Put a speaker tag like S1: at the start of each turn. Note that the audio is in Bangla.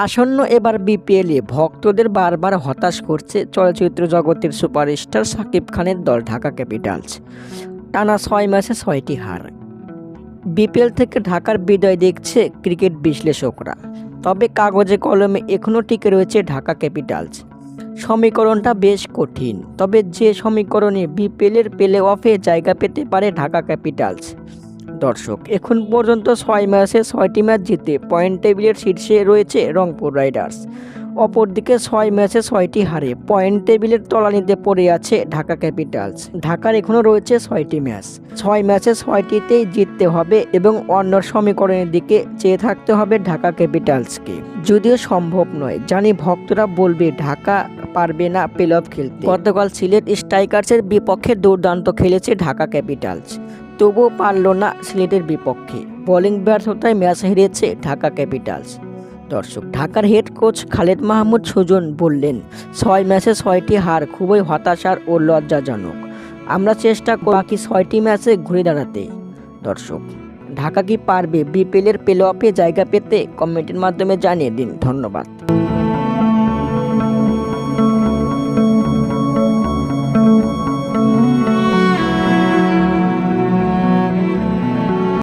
S1: আসন্ন এবার বিপিএলে ভক্তদের বারবার হতাশ করছে চলচ্চিত্র জগতের সুপারস্টার শাকিব খানের দল ঢাকা ক্যাপিটালস। টানা ৬ ম্যাচে ৬টি হার। বিপিএল থেকে ঢাকার বিদায় দেখছে ক্রিকেট বিশ্লেষকরা। তবে কাগজে কলমে এখনও টিকে রয়েছে ঢাকা ক্যাপিটালস। সমীকরণটা বেশ কঠিন, তবে যে সমীকরণে বিপিএলের প্লে অফে জায়গা পেতে পারে ঢাকা ক্যাপিটালস। দর্শক, এখন পর্যন্ত ৬ ম্যাচে ৬টি ম্যাচ জিতে পয়েন্ট টেবিলের শীর্ষে রয়েছে রংপুর রাইডার্স। অপরদিকে ৬ ম্যাচে ৬টি হারে পয়েন্ট টেবিলের তলানিতে পড়ে আছে ঢাকা ক্যাপিটালস। ঢাকার এখনও রয়েছে ৬টি ম্যাচ। ৬ ম্যাচে ৬টিতেই জিততে হবে এবং অন্য সমীকরণের দিকে চেয়ে থাকতে হবে ঢাকা ক্যাপিটালসকে। যদিও সম্ভব নয়, জানি ভক্তরা বলবে ঢাকা পারবে না প্লে অফ খেলতে। গতকাল সিলেট স্ট্রাইকার্সের বিপক্ষে দুর্দান্ত খেলেছে ঢাকা ক্যাপিটালস, তবুও পারল না সিলেটের বিপক্ষে। বোলিং ব্যর্থতায় ম্যাচ হেরেছে ঢাকা ক্যাপিটালস। দর্শক, ঢাকার হেড কোচ খালেদ মাহমুদ সুজন বললেন, ৬ ম্যাচে ৬টি হার খুবই হতাশার ও লজ্জাজনক। আমরা চেষ্টা করব বাকি ৬টি ম্যাচে ঘুরে দাঁড়াতে। দর্শক, ঢাকা কি পারবে বিপিএলের প্লে অফে জায়গা পেতে? কমেন্টের মাধ্যমে জানিয়ে দিন। ধন্যবাদ।